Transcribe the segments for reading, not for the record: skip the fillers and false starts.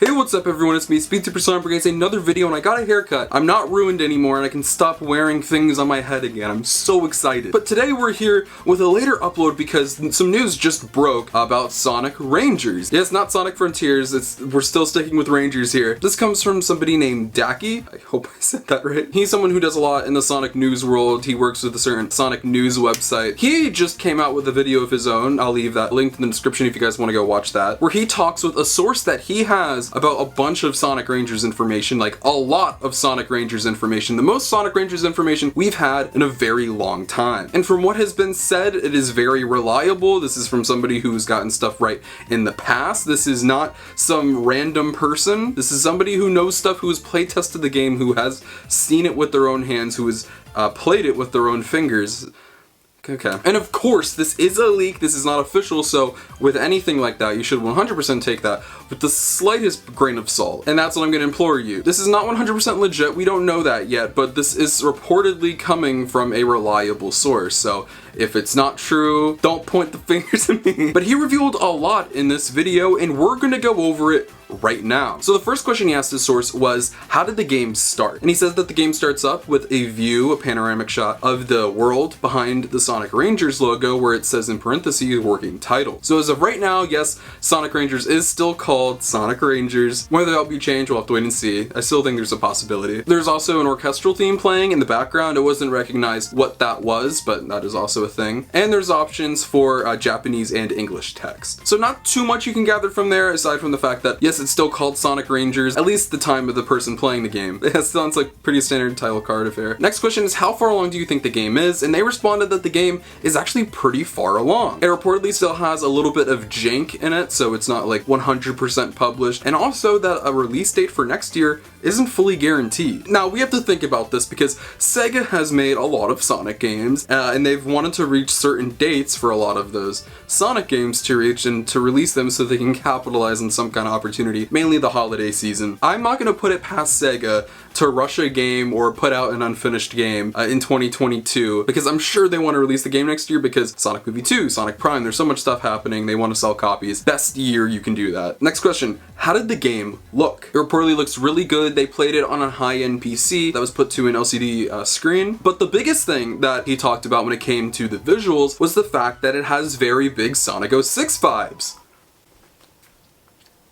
Hey, what's up everyone, it's me, SpeedSuperSonic, bringing another video, and I got a haircut. I'm not ruined anymore, and I can stop wearing things on my head again. I'm so excited. But today we're here with a later upload because some news just broke about Sonic Rangers. Yes, not Sonic Frontiers, we're still sticking with Rangers here. This comes from somebody named Dakiii. I hope I said that right. He's someone who does a lot in the Sonic news world. He works with a certain Sonic news website. He just came out with a video of his own. I'll leave that linked in the description if you guys want to go watch that, where he talks with a source that he has about a bunch of Sonic Rangers information, like a lot of Sonic Rangers information, the most Sonic Rangers information we've had in a very long time. And from what has been said, it is very reliable. This is from somebody who's gotten stuff right in the past. This is not some random person. This is somebody who knows stuff, who has play tested the game, who has seen it with their own hands, who has played it with their own fingers. Okay. And of course, this is a leak, this is not official, so with anything like that, you should 100% take that with the slightest grain of salt. And that's what I'm going to implore you. This is not 100% legit, we don't know that yet, but this is reportedly coming from a reliable source, so if it's not true, don't point the fingers at me. But he revealed a lot in this video, and we're going to go over it right now. So the first question he asked his source was, how did the game start? And he says that the game starts up with a view, a panoramic shot of the world behind the Sonic Rangers logo, where it says in parentheses, working title. So as of right now, yes, Sonic Rangers is still called Sonic Rangers. Whether that'll be changed, we'll have to wait and see. I still think there's a possibility. There's also an orchestral theme playing in the background. It wasn't recognized what that was, but that is also a thing. And there's options for Japanese and English text. So not too much you can gather from there, aside from the fact that, yes, it's still called Sonic Rangers, at least the time of the person playing the game. It sounds like pretty standard title card affair. Next question is, how far along do you think the game is? And they responded that the game is actually pretty far along. It reportedly still has a little bit of jank in it, so it's not like 100% published, and also that a release date for next year isn't fully guaranteed. Now, we have to think about this because Sega has made a lot of Sonic games, and they've wanted to reach certain dates for a lot of those Sonic games to reach and to release them so they can capitalize on some kind of opportunity, mainly the holiday season. I'm not going to put it past Sega to rush a game or put out an unfinished game in 2022, because I'm sure they want to release the game next year because Sonic Movie 2, Sonic Prime, there's so much stuff happening, they want to sell copies. Best year you can do that. Next question, how did the game look? It reportedly looks really good. They played it on a high-end PC that was put to an LCD screen, but the biggest thing that he talked about when it came to the visuals was the fact that it has very big Sonic 06 vibes.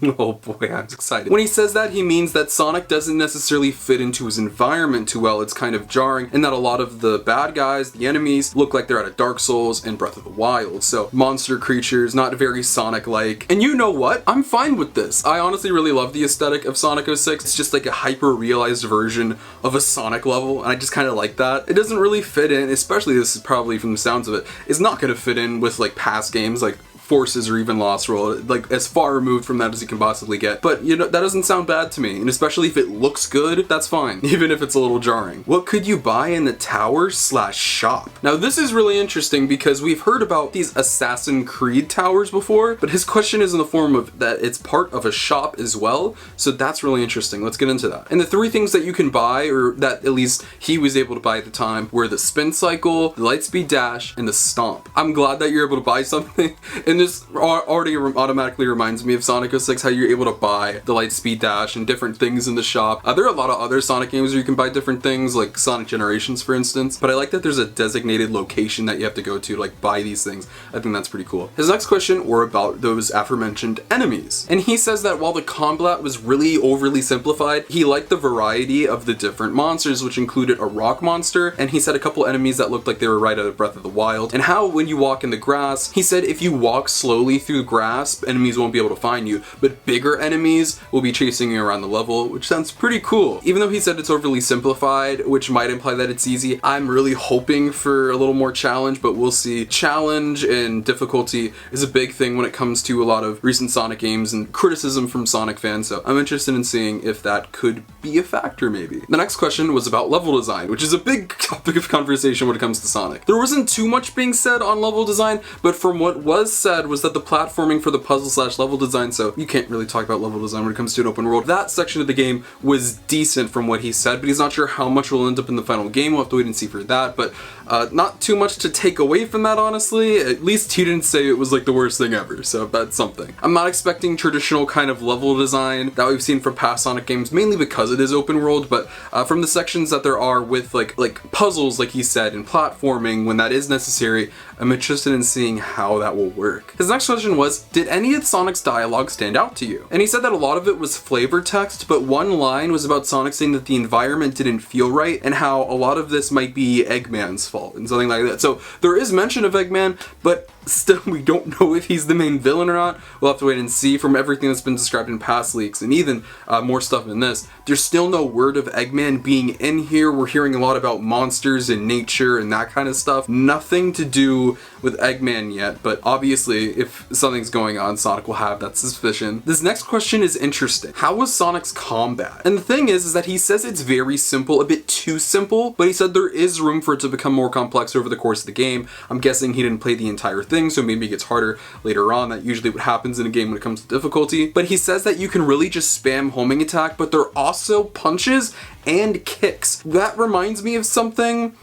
Oh boy, I'm excited. When he says that, he means that Sonic doesn't necessarily fit into his environment too well. It's kind of jarring, and that a lot of the bad guys, the enemies, look like they're out of Dark Souls and Breath of the Wild. So monster creatures, not very Sonic-like. And you know what? I'm fine with this. I honestly really love the aesthetic of Sonic 06. It's just like a hyper-realized version of a Sonic level, and I just kind of like that. It doesn't really fit in, especially this is probably from the sounds of it, it's not going to fit in with like past games like Forces or even Lost World, like as far removed from that as you can possibly get. But you know, that doesn't sound bad to me, and especially if it looks good, that's fine, even if it's a little jarring. What could you buy in the tower/shop? Now this is really interesting because we've heard about these Assassin's Creed towers before, but his question is in the form of that it's part of a shop as well, so that's really interesting. Let's get into that. And the three things that you can buy, or that at least he was able to buy at the time, were the Spin Cycle, the Lightspeed Dash, and the Stomp. I'm glad that you're able to buy something, and this already automatically reminds me of Sonic 06, how you're able to buy the Lightspeed Dash and different things in the shop. There are a lot of other Sonic games where you can buy different things, like Sonic Generations for instance, but I like that there's a designated location that you have to go to like buy these things. I think that's pretty cool. His next question were about those aforementioned enemies, and he says that while the combat was really overly simplified, he liked the variety of the different monsters, which included a rock monster, and he said a couple enemies that looked like they were right out of Breath of the Wild, and how when you walk in the grass, he said if you walk slowly through grass, enemies won't be able to find you, but bigger enemies will be chasing you around the level, which sounds pretty cool. Even though he said it's overly simplified, which might imply that it's easy, I'm really hoping for a little more challenge, but we'll see. Challenge and difficulty is a big thing when it comes to a lot of recent Sonic games and criticism from Sonic fans, so I'm interested in seeing if that could be a factor maybe. The next question was about level design, which is a big topic of conversation when it comes to Sonic. There wasn't too much being said on level design, but from what was said was that the platforming for the puzzle/level design, so you can't really talk about level design when it comes to an open world. That section of the game was decent from what he said, but he's not sure how much will end up in the final game. We'll have to wait and see for that, but Not too much to take away from that, honestly. At least he didn't say it was like the worst thing ever, so that's something. I'm not expecting traditional kind of level design that we've seen from past Sonic games, mainly because it is open world, but from the sections that there are with like puzzles, like he said, and platforming when that is necessary, I'm interested in seeing how that will work. His next question was, did any of Sonic's dialogue stand out to you? And he said that a lot of it was flavor text, but one line was about Sonic saying that the environment didn't feel right and how a lot of this might be Eggman's fault and something like that. So there is mention of Eggman, but still we don't know if he's the main villain or not. We'll have to wait and see. From everything that's been described in past leaks and even more stuff in this, there's still no word of Eggman being in here. We're hearing a lot about monsters and nature and that kind of stuff. Nothing to do with Eggman yet, but obviously if something's going on, Sonic will have that suspicion. This next question is interesting. How was Sonic's combat? And the thing is that he says it's very simple, a bit too simple, but he said there is room for it to become more complex over the course of the game. I'm guessing he didn't play the entire thing, so maybe it gets harder later on. That usually what happens in a game when it comes to difficulty. But he says that you can really just spam homing attack, but there are also punches and kicks. That reminds me of something,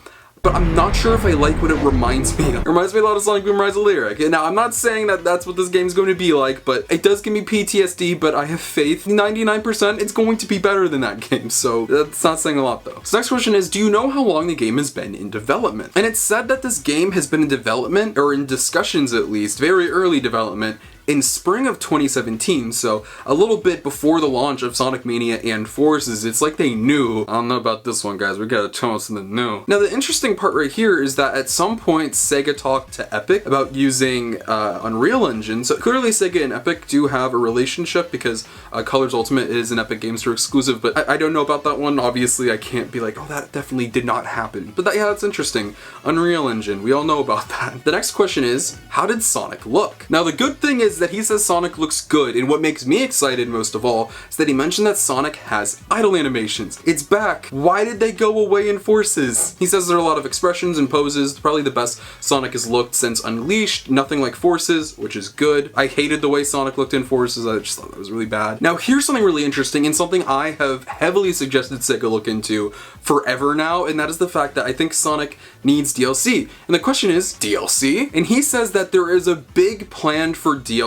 but I'm not sure if I like what it reminds me of. It reminds me a lot of Sonic Boom Rise Lyric. And now, I'm not saying that that's what this game's going to be like, but it does give me PTSD, but I have faith. 99% it's going to be better than that game, so that's not saying a lot though. So next question is, do you know how long the game has been in development? And it's said that this game has been in development, or in discussions at least, very early development, in spring of 2017, so a little bit before the launch of Sonic Mania and Forces. It's like they knew. I don't know about this one, guys. We gotta tell us something new. Now, the interesting part right here is that at some point, Sega talked to Epic about using Unreal Engine. So clearly, Sega and Epic do have a relationship because Colors Ultimate is an Epic Games Store exclusive, but I don't know about that one. Obviously, I can't be like, oh, that definitely did not happen. But yeah, that's interesting. Unreal Engine, we all know about that. The next question is, how did Sonic look? Now, the good thing is that he says Sonic looks good, and what makes me excited most of all is that he mentioned that Sonic has idle animations. It's back. Why did they go away in Forces? He says there are a lot of expressions and poses, probably the best Sonic has looked since Unleashed, nothing like Forces, which is good. I hated the way Sonic looked in Forces, I just thought that was really bad. Now here's something really interesting and something I have heavily suggested Sega look into forever now, and that is the fact that I think Sonic needs DLC. And the question is, DLC? And he says that there is a big plan for DLC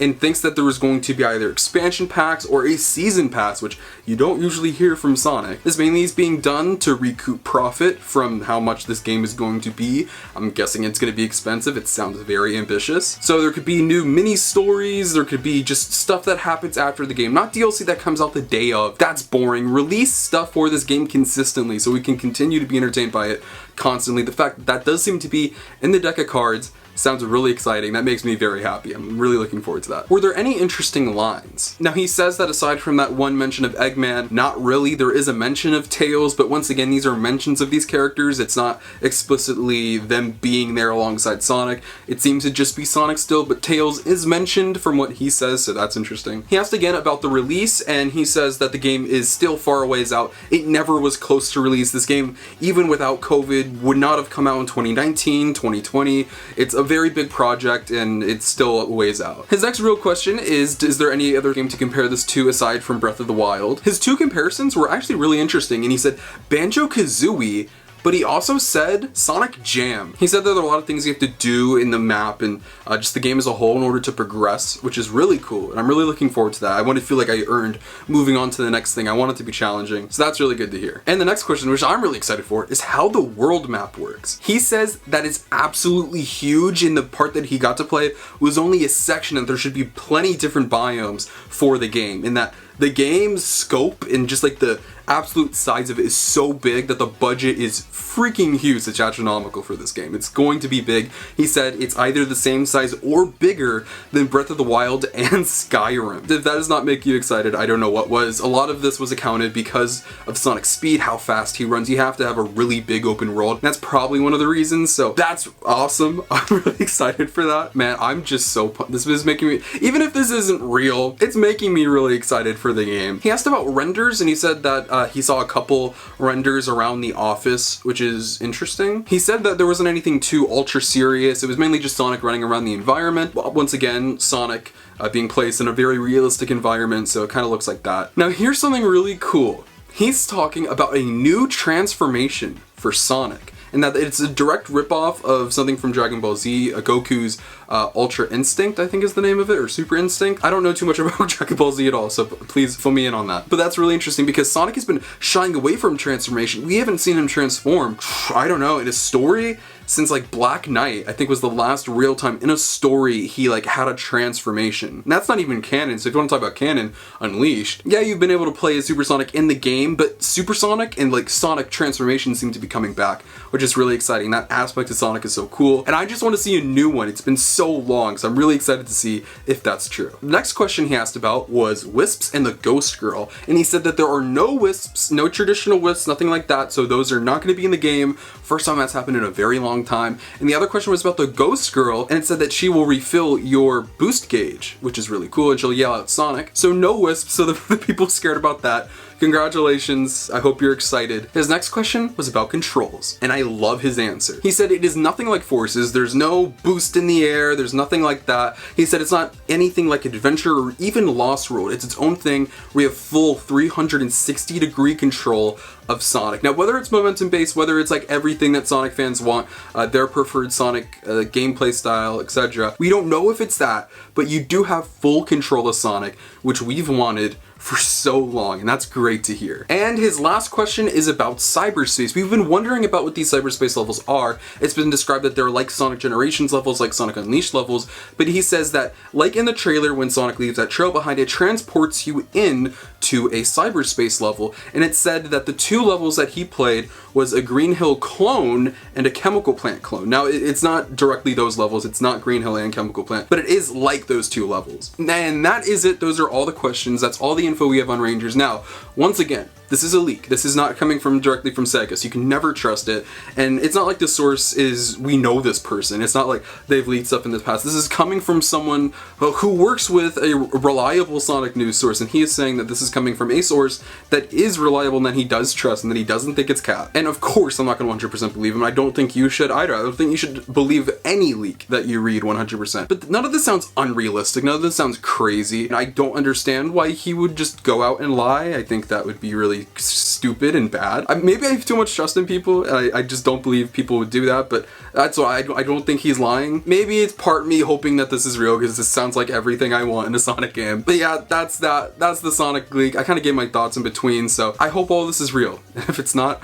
and thinks that there was going to be either expansion packs or a season pass, which you don't usually hear from Sonic. This mainly is being done to recoup profit from how much this game is going to be. I'm guessing it's going to be expensive. It sounds very ambitious. So there could be new mini stories, there could be just stuff that happens after the game, not DLC that comes out the day of. That's boring. Release stuff for this game consistently so we can continue to be entertained by it constantly. The fact that that does seem to be in the deck of cards sounds really exciting. That makes me very happy. I'm really looking forward to that. Were there any interesting lines? Now he says that aside from that one mention of Eggman, not really. There is a mention of Tails, but once again, these are mentions of these characters. It's not explicitly them being there alongside Sonic. It seems to just be Sonic still, but Tails is mentioned from what he says, so that's interesting. He asked again about the release, and he says that the game is still far a ways out. It never was close to release. This game, even without COVID, would not have come out in 2019, 2020. It's a very big project and it's still a ways out. His next real question is there any other game to compare this to aside from Breath of the Wild? His two comparisons were actually really interesting, and he said Banjo-Kazooie, but he also said Sonic Jam. He said that there are a lot of things you have to do in the map and just the game as a whole in order to progress, which is really cool, and I'm really looking forward to that. I want to feel like I earned moving on to the next thing. I want it to be challenging, so that's really good to hear. And the next question, which I'm really excited for, is how the world map works. He says that it's absolutely huge, and the part that he got to play was only a section, and there should be plenty different biomes for the game, and that the game's scope and just like the absolute size of it is so big that the budget is freaking huge. It's astronomical for this game. It's going to be big. He said it's either the same size or bigger than Breath of the Wild and Skyrim. If that does not make you excited, I don't know what was. A lot of this was accounted because of Sonic's speed, how fast he runs. You have to have a really big open world. And that's probably one of the reasons, so that's awesome. I'm really excited for that. Man, I'm just so pumped. This is making me, even if this isn't real, it's making me really excited for the game. He asked about renders, and he said that he saw a couple renders around the office, which is interesting. He said that there wasn't anything too ultra serious. It was mainly just Sonic running around the environment. Once again, Sonic being placed in a very realistic environment, so it kind of looks like that. Now here's something really cool. He's talking about a new transformation for Sonic. And that it's a direct ripoff of something from Dragon Ball Z, Goku's Ultra Instinct, I think is the name of it, or Super Instinct. I don't know too much about Dragon Ball Z at all, so please fill me in on that. But that's really interesting because Sonic has been shying away from transformation. We haven't seen him transform, I don't know, in a story since like Black Knight, I think was the last real time in a story he like had a transformation. And that's not even canon, so if you want to talk about canon, Unleashed. Yeah, you've been able to play as Super Sonic in the game, but Super Sonic and like Sonic transformations seem to be coming back, which is really exciting. That aspect of Sonic is so cool, and I just want to see a new one. It's been so long, so I'm really excited to see if that's true. The next question he asked about was Wisps and the Ghost Girl, and he said that there are no Wisps, no traditional Wisps, nothing like that, so those are not going to be in the game. First time that's happened in a very long time. And the other question was about the Ghost Girl, and it said that she will refill your boost gauge, which is really cool, and she'll yell out Sonic. So no Wisps, so the people scared about that. Congratulations, I hope you're excited. His next question was about controls, and I love his answer. He said it is nothing like Forces, there's no boost in the air, there's nothing like that. He said it's not anything like Adventure or even Lost World, it's its own thing. We have full 360-degree control of Sonic. Now, whether it's momentum based, whether it's like everything that Sonic fans want, their preferred Sonic gameplay style, etc. We don't know if it's that, but you do have full control of Sonic, which we've wanted for so long, and that's great to hear. And his last question is about Cyberspace. We've been wondering about what these Cyberspace levels are. It's been described that they're like Sonic Generations levels, like Sonic Unleashed levels, but he says that, like in the trailer when Sonic leaves that trail behind, it transports you in to a cyberspace level, and it said that the two levels that he played was a Green Hill clone and a Chemical Plant clone. Now, it's not directly those levels, it's not Green Hill and Chemical Plant, but it is like those two levels. And that is it. Those are all the questions. That's all the info we have on Rangers. Now, once again, this is a leak. This is not coming directly from Sega, so you can never trust it. And it's not like the source is, we know this person. It's not like they've leaked stuff in the past. This is coming from someone who works with a reliable Sonic news source, and he is saying that this is coming from a source that is reliable and that he does trust and that he doesn't think it's cap. And of course, I'm not going to 100% believe him. I don't think you should either. I don't think you should believe any leak that you read 100%. But none of this sounds unrealistic. None of this sounds crazy. And I don't understand why he would just go out and lie. I think that would be really stupid and bad. Maybe I have too much trust in people. I just don't believe people would do that, but that's why I don't think he's lying. Maybe it's part me hoping that this is real because this sounds like everything I want in a Sonic game. But yeah, that's the Sonic leak. I kind of gave my thoughts in between, so I hope all this is real. If it's not,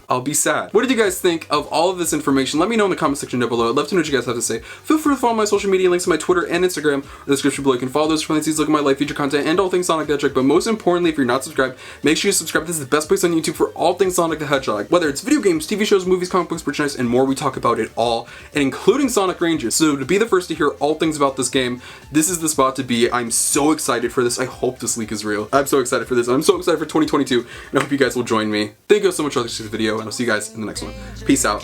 I'll be sad. What did you guys think of all of this information? Let me know in the comment section down below. I'd love to know what you guys have to say. Feel free to follow my social media links to my Twitter and Instagram in the description below. You can follow those for look at my live feature content and all things Sonic the Hedgehog. But most importantly, if you're not subscribed, make sure you subscribe. This is the best place on YouTube for all things Sonic the Hedgehog. Whether it's video games, TV shows, movies, comic books, merchandise, and more, we talk about it all, and including Sonic Rangers. So to be the first to hear all things about this game, this is the spot to be. I'm so excited for this. I hope this leak is real. I'm so excited for this. I'm so excited for 2022, and I hope you guys will join me. Thank you guys so much for watching this video, and I'll see you guys in the next one. Peace out.